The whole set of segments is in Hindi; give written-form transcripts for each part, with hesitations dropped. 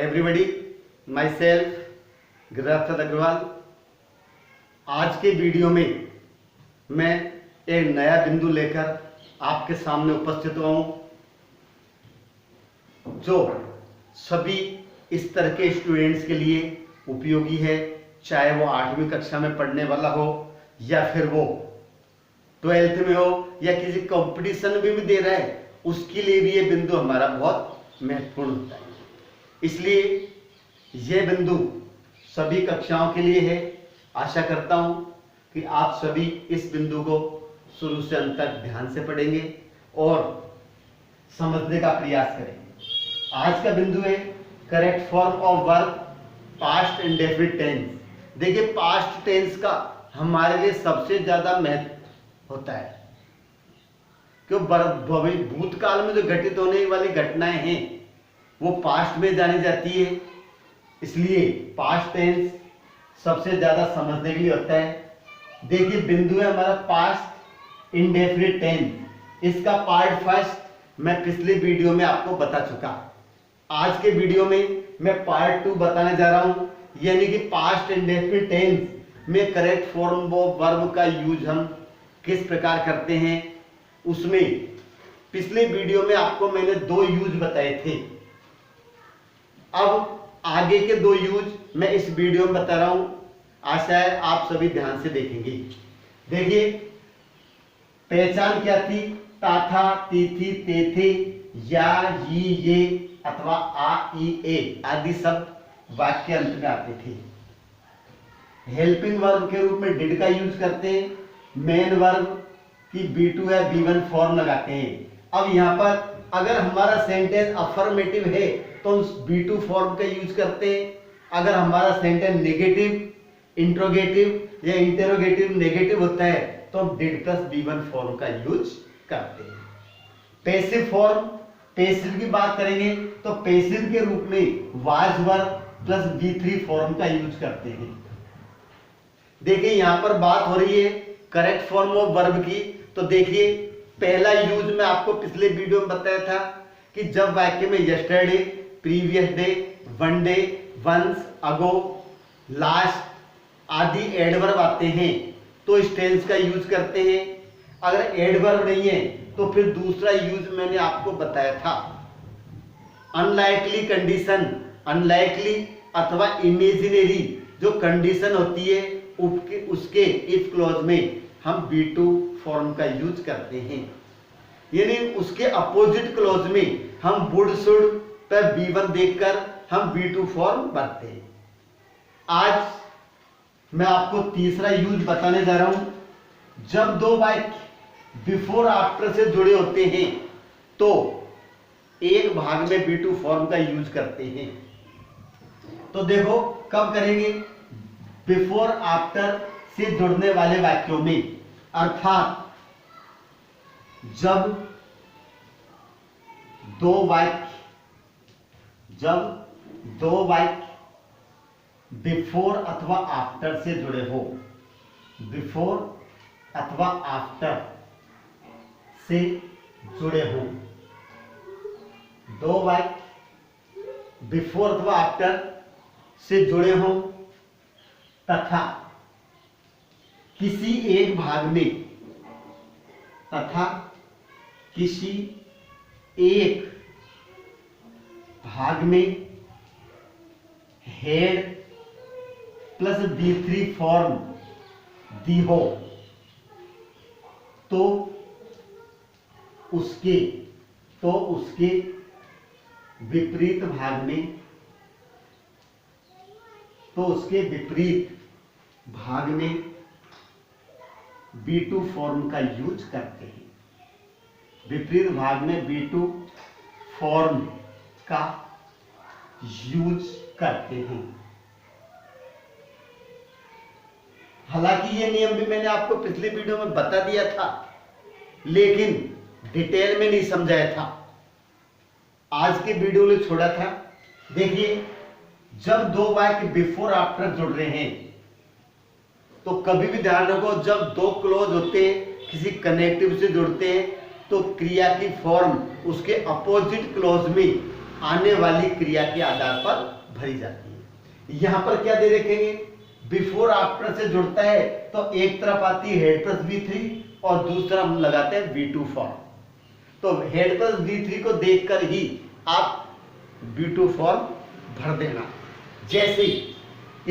everybody, myself Giriraj Agarwal. आज के वीडियो में मैं एक नया बिंदु लेकर आपके सामने उपस्थित हुआ हूं, जो सभी इस तरह के स्टूडेंट्स के लिए उपयोगी है, चाहे वो 8वीं कक्षा में पढ़ने वाला हो या फिर वो 12th में हो या किसी कंपटीशन में भी दे रहा है, उसके लिए भी ये बिंदु हमारा बहुत महत्वपूर्ण होता है। इसलिए ये बिंदु सभी कक्षाओं के लिए है। आशा करता हूं कि आप सभी इस बिंदु को शुरू से अंत तक ध्यान से पढ़ेंगे और समझने का प्रयास करेंगे। आज का बिंदु है correct form of verb past indefinite tense. देखिए, पास्ट टेंस का हमारे लिए सबसे ज्यादा महत्व होता है, क्योंकि भूतकाल में जो घटित होने वाली घटनाएं हैं वो पास्ट में जानी जाती है, इसलिए पास्ट टेंस सबसे ज्यादा समझने के लिए होता है। देखिए, बिंदु है हमारा पास्ट इंडेफिनिट टेंस। इसका पार्ट फर्स्ट मैं पिछले वीडियो में आपको बता चुका। आज के वीडियो में मैं पार्ट 2 बताने जा रहा हूं, यानी कि पास्ट इंडेफिनिट टेंस में करेक्ट फॉर्म ऑफ वर्ब का यूज हम किस प्रकार करते हैं। उसमें पिछले वीडियो में आपको मैंने 2 यूज बताए थे। अब आगे के 2 यूज मैं इस वीडियो में बता रहा हूं। आशा है आप सभी ध्यान से देखेंगे। देखिए, पहचान क्या थी? ता था, ती थी, ते थे, या, ये, अथवा आ, ई, ए आदि शब्द वाक्य अंत में आते थे। हेल्पिंग वर्ब के रूप में डिड का यूज करते हैं। मेन वर्ब की B2 या B1 फॉर्म लगाते हैं। अब यहाँ पर अगर हमारा सेंटेंस अफर्मेटिव है तो B2 फॉर्म का यूज करते हैं। अगर हमारा सेंटेंस नेगेटिव, इंट्रोगेटिव या इंटेरोगेटिव नेगेटिव होता है तो हम डिड प्लस B1 फॉर्म का यूज करते हैं। पैसिव फॉर्म, पैसिव की बात करेंगे तो पैसिव के रूप में was verb plus B3 form का यूज करते हैं। देखिए, यहां पर बात हो रही है करेक्ट फॉर्म ऑफ वर्ब की। तो देखिए, पहला यूज मैं आपको पिछले वीडियो में बताया था कि जब वाक्य में yesterday, previous day, one day, once, ago, last आदि एडवर्ब आते हैं तो इस टेंस का यूज करते हैं। अगर एडवर्ब नहीं है तो फिर दूसरा यूज मैंने आपको बताया था अनलाइकली कंडीशन। अनलाइकली अथवा इमेजिनरी जो कंडीशन होती है उसके इफ क्लॉज में हम B2 फॉर्म का यूज करते हैं, यानी उसके अपोजिट क्लॉज में हम वुड, शुड पर B1 देखकर हम B2 फॉर्म भरते हैं। आज मैं आपको तीसरा यूज बताने जा रहा हूं। जब 2 वाक्य बिफोर आफ्टर से जुड़े होते हैं तो एक भाग में B2 फॉर्म का यूज करते हैं। तो देखो कब करेंगे? बिफोर आफ्टर से जुड़ने वाले वाक्यों में, अर्थात जब दो वाक्य बिफोर अथवा आफ्टर से जुड़े हो, बिफोर अथवा आफ्टर से जुड़े हो, 2 वाक्य बिफोर अथवा आफ्टर से जुड़े हो तथा किसी एक भाग में, तथा किसी एक भाग में हेड प्लस B3 फॉर्म दी हो तो उसके विपरीत भाग में, B2 फॉर्म का यूज करते हैं। विपरीत भाग में B2 फॉर्म का यूज करते हैं। हालांकि ये नियम भी मैंने आपको पिछले वीडियो में बता दिया था, लेकिन डिटेल में नहीं समझाया था। आज के वीडियो में छोड़ा था। देखिए, जब 2 वाक्य बिफोर आफ्टर जुड़ रहे हैं तो कभी भी ध्यान रखो, जब 2 क्लॉज होते हैं किसी कनेक्टिव से जुड़ते हैं तो क्रिया की फॉर्म उसके अपोजिट क्लॉज में आने वाली क्रिया के आधार पर भरी जाती है। यहां पर क्या दे रखेंगे, बिफोर आफ्टर से जुड़ता है तो एक तरफ आती है हेड प्लस V3 और दूसरा हम लगाते हैं V2 फॉर्म। तो हेड प्लस V3 को देखकर ही आप V2 फॉर्म भर देना। जैसे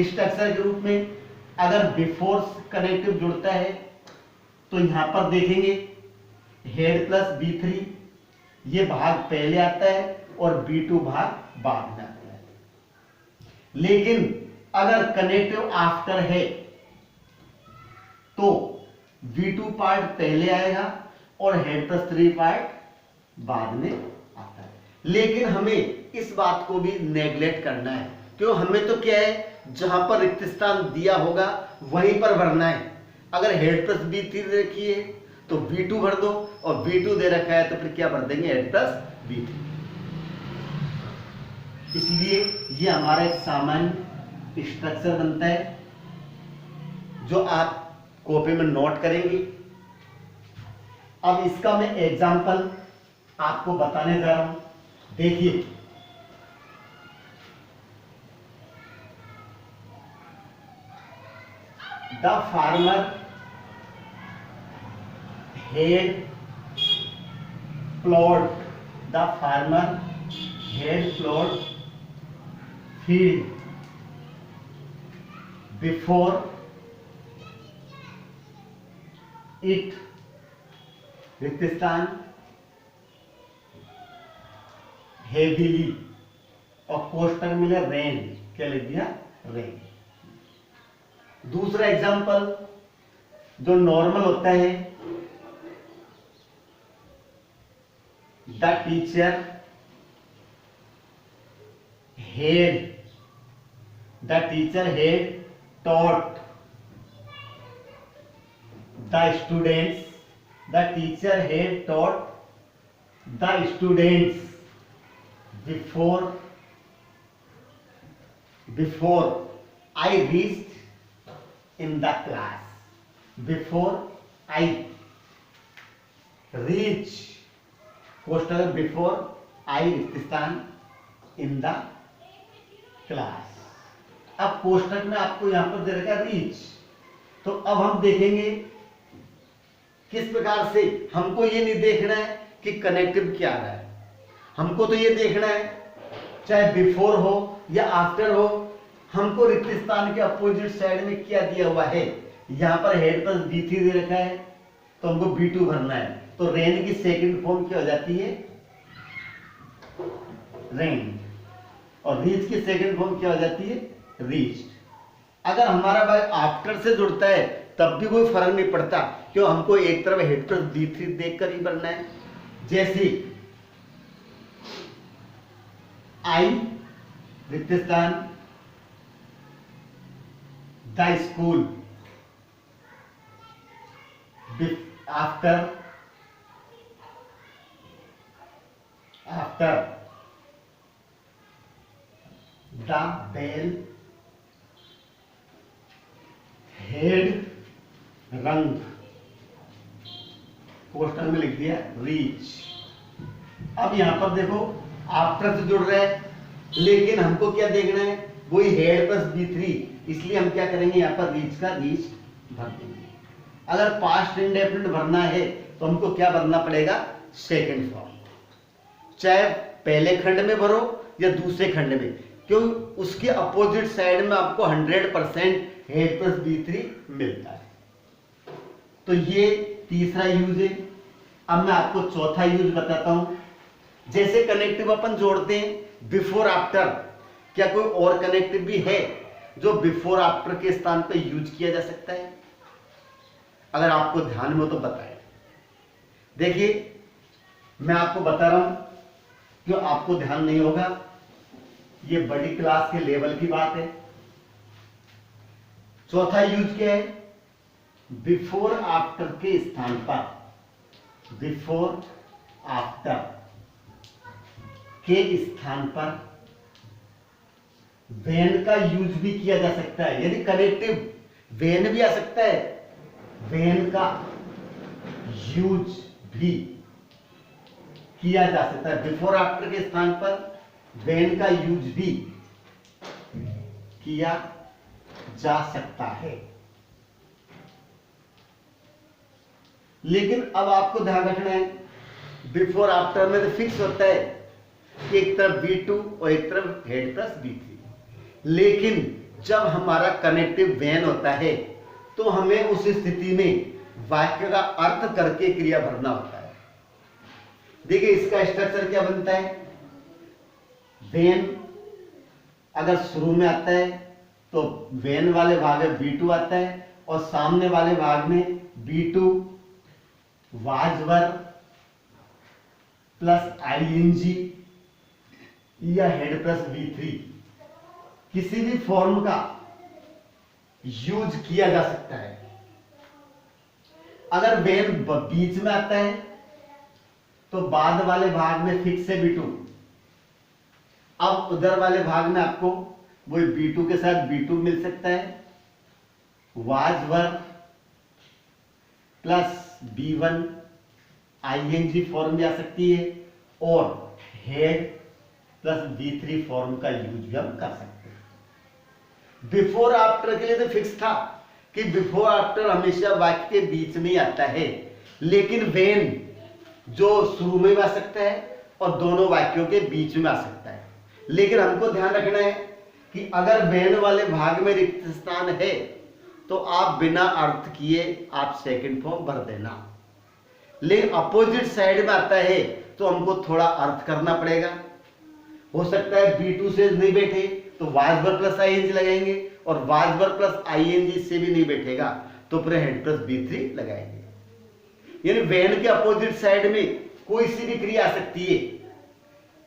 स्ट्रक्चर के रूप में अगर बिफोर कनेक्टिव जुड़ता है तो यहां पर देखेंगे हेड प्लस V3 ये भाग पहले आता है और V2 भाग बाद में आता है। लेकिन अगर कनेक्टिव आफ्टर है तो V2 पार्ट पहले आएगा और हेड प्लस 3 पार्ट बाद में आता है। लेकिन हमें इस बात को भी नेग्लेक्ट करना है, क्यों, हमें तो क्या है, जहां पर रिक्त स्थान दिया होगा वहीं पर भरना है। अगर हेड प्लस V3 दे रखी है तो V2 भर दो, और V2 दे रखा है तो फिर क्या भर देंगे, हेड प्लस V3। इसलिए ये हमारा एक सामान्य स्ट्रक्चर बनता है जो आप कॉपी में नोट करेंगे। अब इसका मैं एग्जांपल आपको बताने जा रहा हूं। देखिए, the farmer had plot, the farmer had plot field before it रिक्त स्थान हेवीली, और कोष्टक मिले रेन, क्या लिख दिया, रेन। दूसरा एग्जांपल जो नॉर्मल होता है, the teacher head, the teacher head taught the students, the teacher had taught the students before I reached in the class, before I reach, कोष्टक before I रिक्त स्थान in the class। अब कोष्टक में आपको यहां पर दे रखा है रीच, तो अब हम देखेंगे किस प्रकार से। हमको ये नहीं देखना है कि कनेक्टिव क्या आ रहा है, हमको तो ये देखना है चाहे बिफोर हो या आफ्टर हो, हमको रिक्त स्थान के अपोजिट साइड में क्या दिया हुआ है। यहां पर हेड प्लस V3 दे रखा है तो हमको V2 भरना है। तो रेन की सेकंड फॉर्म क्या हो जाती है, रेन, और रीच की सेकंड फॉर्म क्या हो जाती है, रीच्ड। अगर हमारा भाई आफ्टर से जुड़ता है तब भी कोई फर्क नहीं पड़ता, क्यों, हमको एक तरफ हेड प्लस V3 देखकर ही बनना है। जैसे आई रिक्त स्थान the school, after the bell had rang, कोष्टक में लिख दिया रीच। अब यहां पर देखो आफ्टर से जुड़ रहा है, लेकिन हमको क्या देखना है, वही हेड प्लस V3, इसलिए हम क्या करेंगे, यहां पर रीच का रीच भर देंगे। अगर पास्ट इंडेफिनिट भरना है तो हमको क्या भरना पड़ेगा, सेकंड फॉर्म, चाहे पहले खंड में भरो या दूसरे खंड में, क्यों, उसके अपोजिट साइड में आपको 100% हेड प्लस V3 मिलता है। तो ये तीसरा यूज है। अब मैं आपको चौथा यूज बताता हूं। जैसे कनेक्टिव अपन जोड़ते हैं बिफोर आफ्टर, क्या कोई और कनेक्टिव भी है जो बिफोर आफ्टर के स्थान पे यूज किया जा सकता है? अगर आपको ध्यान में हो तो बताएं। देखिए, मैं आपको बता रहा हूं, क्यों आपको ध्यान नहीं होगा, ये बड़ी क्लास के लेवल की बात है। चौथा यूज क्या है, बिफोर आफ्टर के स्थान पर, बिफोर आफ्टर के स्थान पर वेन का यूज भी किया जा सकता है। यदि कनेक्टिव वेन भी आ सकता है, वेन का यूज भी किया जा सकता है। बिफोर आफ्टर के स्थान पर वेन का यूज भी किया जा सकता है। लेकिन अब आपको ध्यान रखना है, बिफोर आफ्टर में तो फिक्स होता है कि एक तरफ B2 और एक तरफ हेड प्लस B3। लेकिन जब हमारा कनेक्टिव वेन होता है तो हमें उस स्थिति में वाक्य का अर्थ करके क्रिया भरना होता है। देखिए इसका स्ट्रक्चर क्या बनता है, वेन अगर शुरू में आता है तो वेन वाले भाग में B2 आता है और सामने वाले भाग में B2 was verb plus ING या हेड प्लस V3 किसी भी फॉर्म का यूज किया जा सकता है। अगर वेन बीच में आता है तो बाद वाले भाग में फिक्स है B2। अब उधर वाले भाग में आपको वही B2 के साथ B2 मिल सकता है, was verb plus B1 ING form भी आ सकती है और हेड प्लस B3 फॉर्म का यूज भी हम कर सकते हैं। बिफोर आफ्टर के लिए तो फिक्स था कि बिफोर आफ्टर हमेशा वाक्य के बीच में ही आता है, लेकिन वेन जो शुरू में भी आ सकता है और दोनों वाक्यों के बीच में आ सकता है। लेकिन हमको ध्यान रखना है कि अगर वेन वाले भाग में रिक्त स्थान है तो आप बिना अर्थ किए आप सेकंड फॉर्म भर देना। लेकिन अपोजिट साइड में आता है तो हमको थोड़ा अर्थ करना पड़ेगा। हो सकता है B2 से नहीं बैठे तो वाज वर्ब प्लस आईएनजी लगाएंगे और वाज वर्ब प्लस आईएनजी से भी नहीं बैठेगा तो फिर हेड प्लस B3 लगाएंगे। यानी वेन के अपोजिट साइड में कोई सी भी क्रिया आ सकती है,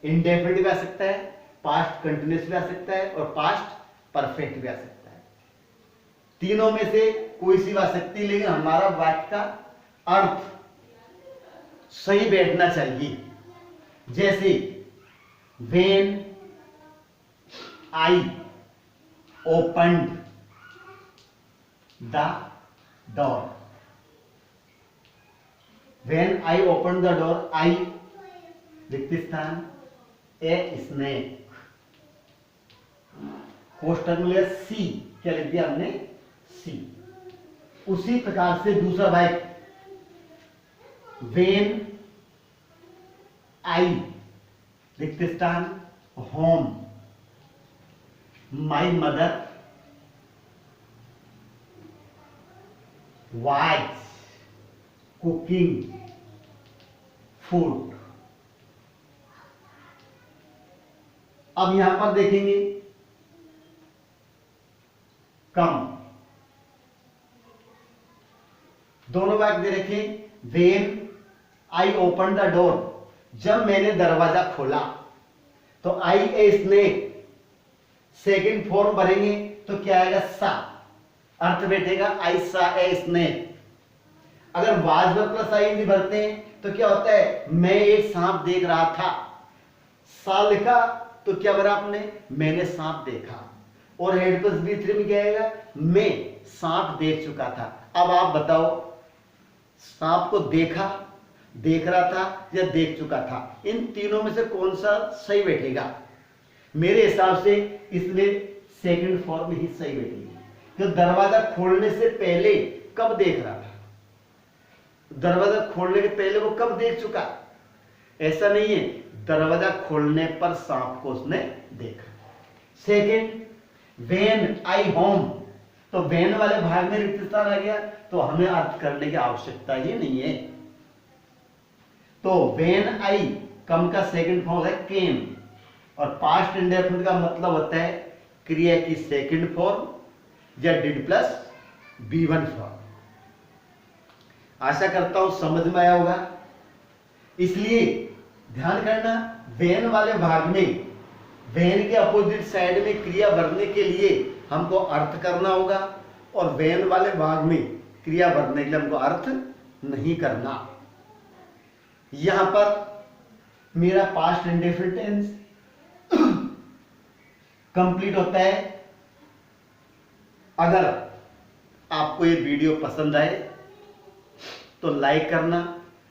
इंडेफिनिट भी आ सकता है, पास्ट कंटिन्यूअस भी आ सकता है और पास्ट परफेक्ट भी आ सकता है। तीनों में से कोई सी भी आ सकती है, लेकिन हमारा वाक्य का अर्थ सही बैठना चाहिए। जैसे when I opened the door, when I open the door, I रिक्त स्थान, ए स्नेक, कोष्टक में सी, क्या लिख दिया हमने, सी। उसी प्रकार से दूसरा वाक्य वेन आई रिक्त स्थान home, my mother was cooking food. अब यहां पर देखेंगे कम, दोनों वाक्य दे रखे, when I open the door, जब मैंने दरवाजा खोला, तो आई ए स्नेक, सेकंड फॉर्म भरेंगे तो क्या आएगा, सा, अर्थ बैठेगा आई सा ए स्नेक। अगर वाज वर्ब प्लस आई भरते हैं तो क्या होता है, मैं एक सांप देख रहा था, सा लिखा तो क्या भरा आपने, मैंने सांप देखा। और हेड प्लस B3 में क्या आएगा, मैं सांप देख चुका था। अब आप बताओ सांप को देखा, देख रहा था या देख चुका था, इन तीनों में से कौन सा सही बैठेगा? मेरे हिसाब से इसमें सेकंड फॉर्म ही सही बैठेगी। तो दरवाजा खोलने से पहले कब देख रहा था, दरवाजा खोलने के पहले वो कब देख चुका? ऐसा नहीं है, दरवाजा खोलने पर सांप को उसने देखा। सेकंड, वेन आई होम, तो वेन वाले भाग में रिक्त स्थान आ गया तो हमें अर्थ करने की आवश्यकता ही नहीं है। तो वेन आई कम का सेकंड फॉर्म है केम, और पास्ट इंडेफिनिट का मतलब होता है क्रिया की सेकंड फॉर्म या डिड प्लस B1 फॉर्म। आशा करता हूं समझ में आया होगा। इसलिए ध्यान करना, वेन वाले भाग में वेन के अपोजिट साइड में क्रिया भरने के लिए हमको अर्थ करना होगा, और वेन वाले भाग में क्रिया भरने के लिए हमको अर्थ नहीं करना। यहां पर मेरा पास्ट इंडेफिनिट टेंस कंप्लीट होता है। अगर आपको ये वीडियो पसंद आए तो लाइक करना,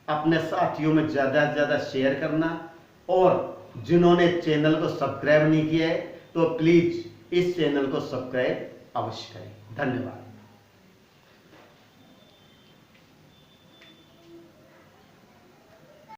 अपने साथियों में ज़्यादा से ज़्यादा शेयर करना, और जिन्होंने चैनल को सब्सक्राइब नहीं किया है तो प्लीज़ इस चैनल को सब्सक्राइब अवश्य करें। धन्यवाद।